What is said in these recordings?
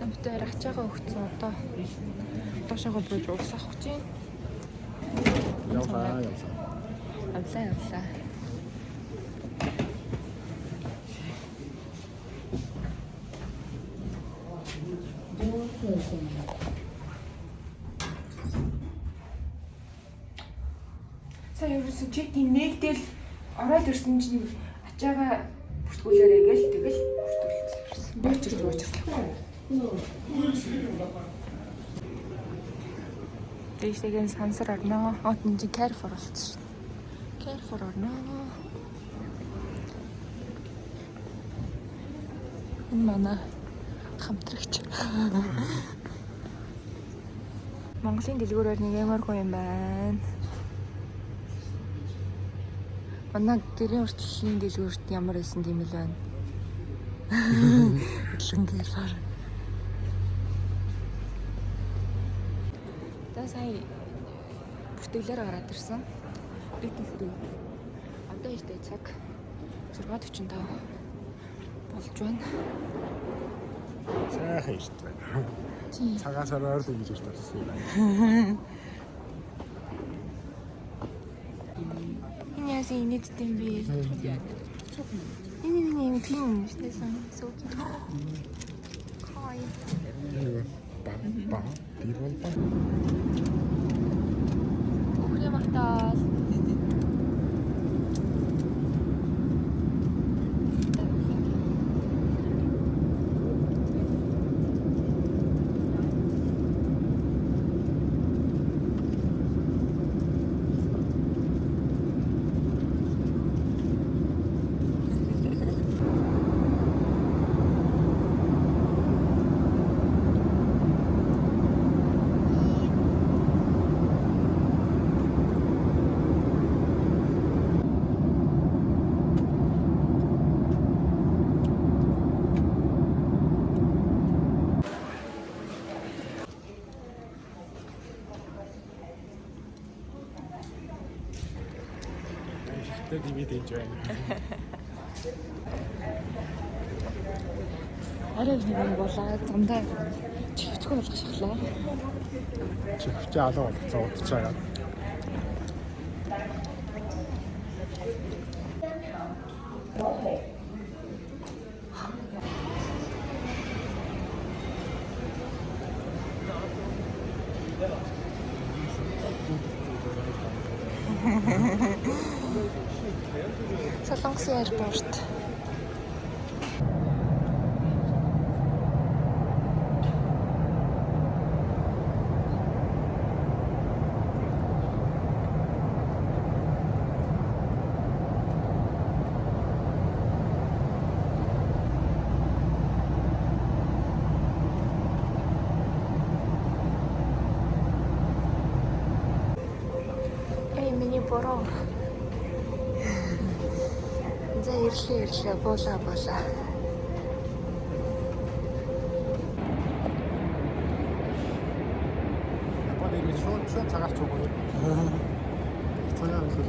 битээр ачаагаа өгсөн одоо доошоо бууж уусах гэж байна. Явлаа. Авлаа. Сая ерөөсөн чи тийм нэгдэл ороод ирсэн чинь ачаагаа бүртгүүлээрэй гэл тэгэл бүртгүүлсэн. Буучирсан. Дэштэйгэн сансар орно. Отон чи Carrefour болсон шүү дээ. Carrefour орно. Энэ манай хамтрагч. Монголын дэлгүүрээр нэг ямар гоё юм байна. Манай гэрийн уртлын дэлгүүрт ямар байсан тийм л байна. Идлэн Carrefour. Сая бүртгэлээр гараад ирсэн. Итгэлээ. Одоо ихтэй цаг 6:45 болж байна. Сайхан шүү дээ. Цагаас ороод ингэж ирж байсан юм байна. Энэ яс инээдтэй би. Энэ тийм шнэсэн сууж. Хай. Ба. Дивол ба. Өхрийн магтаал. Дивид ээж байна. Арай нэг болоо замдаа чихвчгүй болгох шахлаа. Чихвчээ алуу болгоцоо удаж байгаа. Солонгосын аэропорт. Миний бороо. За ирлээ буула. Японы иргэн шууд цагаар ч үгүй. Цагаар үгүй.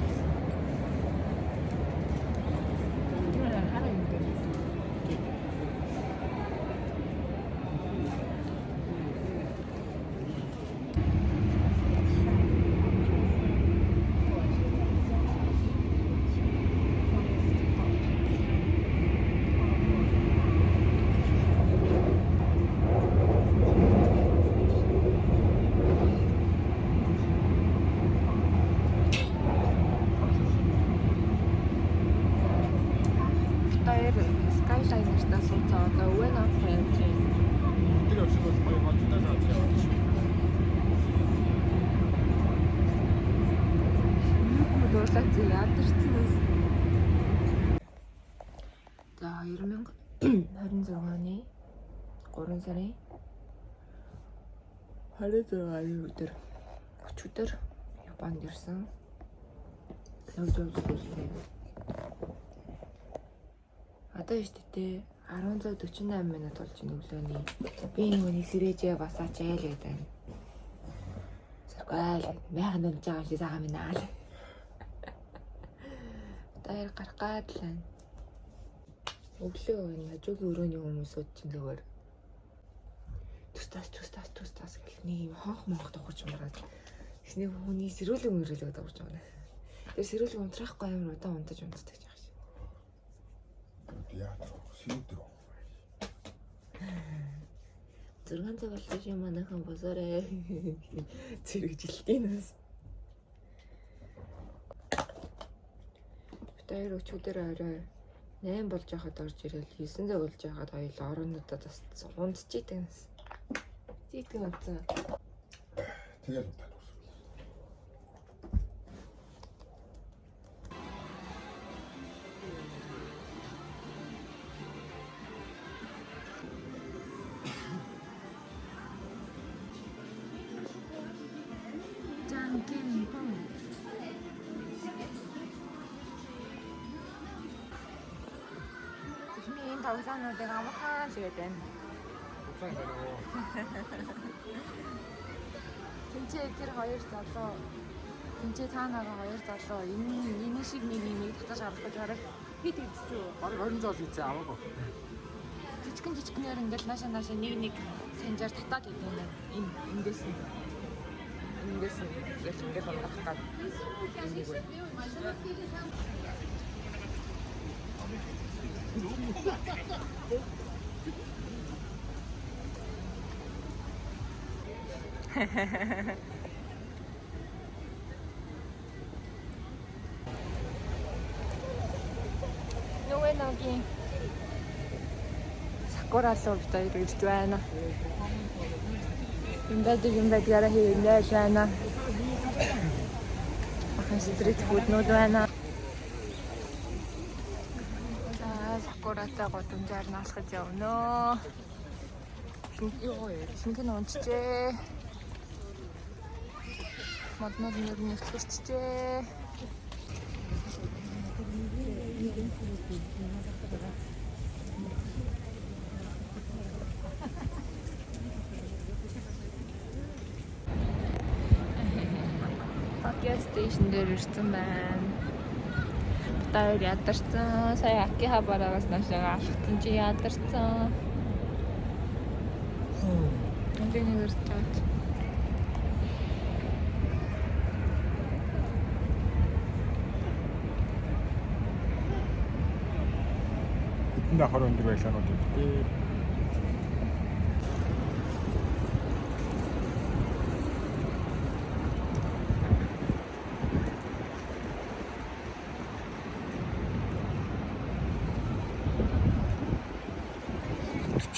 Skyliner-таа сууцаа одоо өвөнө авах юм. Тэр өчиг бол гоё модтой зааж шүү. Дуурлаац ядарсан ус. За 2026 оны 3 сарын 26-ны өдөр өчигдөр Японд ирсэн. Одоо ихтэй 10:48 минут болж байна өглөөний. Би нүуний сэрээжээ басаач айл гэдэг. Саргаал мяхан дунж байгаа шиг сагаа минаа л. Даяар гарах гад л байна. Өглөө хажуугийн өрөөний хүмүүсүүд чинь зүгээр Тустас гэл нэг хонх монх тохож мараад. Эхний хүний сэрүүлэг мөрөлөг дагуулж байгаа. Тэр сэрүүлэг унтрахгүй амар удаан унтаж унтдаг гэж байна. Яа, сүйдэр. 6 цаг болчих юм манайхан босоорой. Зэрэгжилтийн нас. Битээр өчигдөр орой 8 болж байхад орж ирэл 9 цаг болж байхад хоёул ороонуудаа бас унтчихийдэг нас. Зийтгэн унтсан. Тэгээд удаа. Эхний тоглоомнуудыг амархан шигээд байна. Усан хариу. Тинчээ тэр хоёр залуу тинчээ цаанаага хоёр залуу энэ шиг нэг имийг татаж авах гэж орой хит идчихв. Бараг 20 зал хийцээ аваагүй. Жижигнээр ингээл наашаа нэг санжаар татаад идэв юм байна. Эндээс нь ингээл унах гад. Нүвэнагийн сакуралуу бид хоёр ирж байна. Юм байдгаараа хийлээ байна. Ахын стрит фуднууд байна. Сакуратай годомжаар наалхаж явна. Шингэн унтжээ. Моднод нэвтэрчээ. Gas station дээр ирсэн байна. Таяр ядарсан. Сая Акиха бараагаас наашаага алхсан чи ядарсан. Энд нэг өртөөд. Энд ахаар өндөр байлаа нь үү?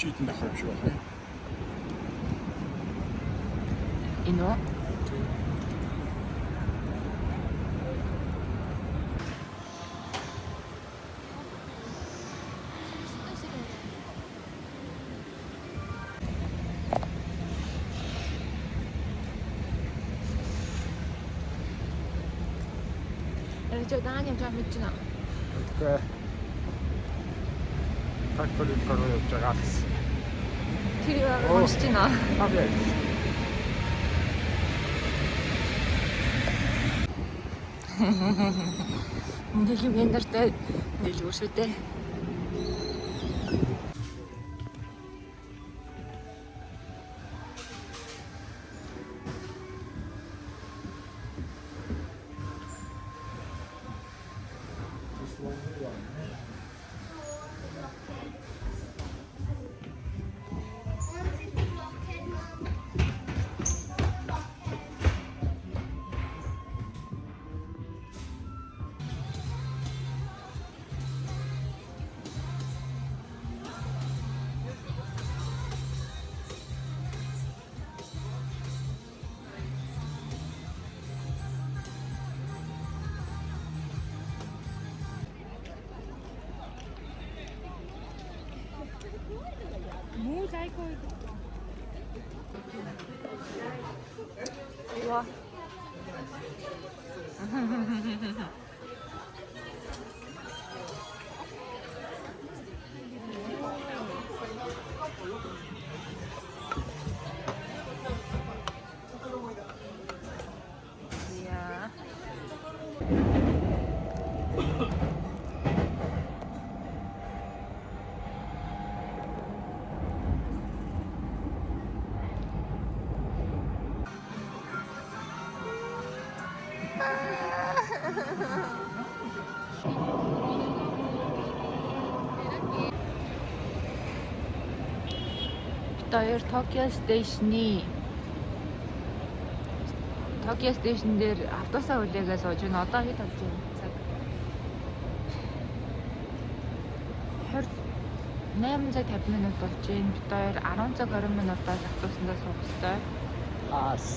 Чийдэн дахаар биш байна. Энэ үү? 저 나가니 좀 있잖아. Окей. Такторын короо явж байгаа л. Тэр уншиж байна. Окей. Нэг юм энертэй нэлгүй шүү дээ. 뭐 살고 와. 이야. хоёр Токио стейшн дээр автобусаа хүлээгээ сууж байна. Одоо хэд болж байна цаг? 8:50 минут болж байна. Бид хоёр 10 цаг 20 минутаас автобусандаа суух хэрэгтэй. Аас.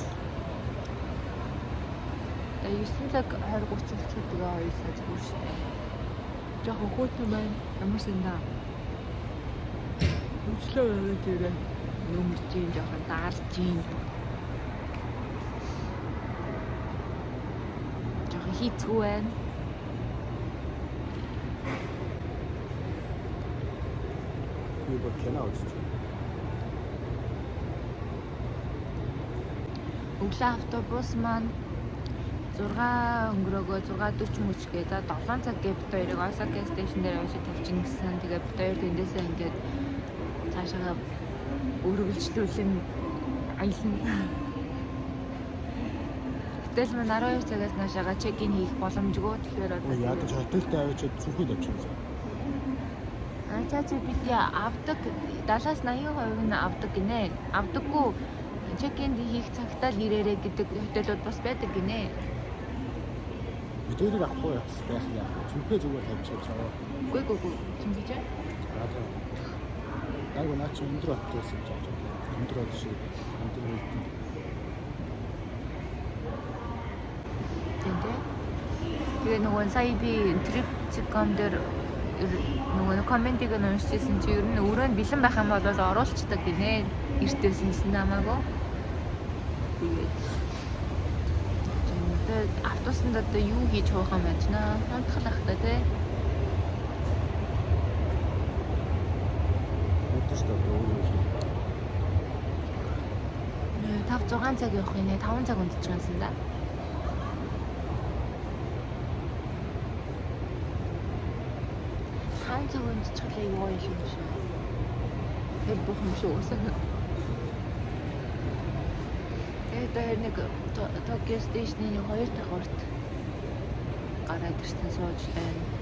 Тэгээ 9 цаг 20 30 болчиход ойлаа зүгээр шүү дээ. Жохо хөтөн байна. Ямар сандаа. Өчлөө яваад ирээ. Нөмөр чинь жоохон даарч чинь. Жоохон хийцгүй байна. 이거 개나 어디지? Өглөө автобус маань 6 өнгөрөөгөө 6:40 мөчгээ. За 7 цаг гээд бид хоёрыг Осака стейшн дээр явуулж тавьчихна гэсэн. Тэгээ бид хоёр тэндээсээ ингээд цаашаа өргөлжлүүлэн аялна. Гэтэл маань 12 цагаас наашаага чек-ин хийх боломжгүй. Тэгэхээр одоо ядаж хотелтэй авчиад зүрхүүд авчихсан. Чачи бид авдаг 70-80% нь авдаг гинэ. Авдаггүй чек-ин хийх цагтаа л ирээрээ гэдэг хотелууд бас байдаг гинэ. Бидэрийг авахгүй байх яах вэ? Зүрхээ зүгээр тавьчих цаа. Үгүй. Чингэж. Айгу наач өндөр хотелс гэж байна. Өндөр хот шиг өндөр хөлтэй. Тэгээ нөгөө сая би trip.com дээр нөгөө комментиг нь уншижсэн чи ер нь өрөөнд бэлэн байх юм бол оруулцдаг гинэ. Эртээсэн гэсэн намаагүй. Тэгээд автобусанд одоо юу хийж хуух юм байж наа? Хонтхлах та тий. Өдөртөө өөр 5-6 цаг явах юм нэ 5 цаг унтчихсан да. Цаг унтчихлаа юу юм шиг. Тэр бүх юм шүү. Тэгээд нэг Токио стейшны 2 дахь урт гараад ирсэн сууж байна.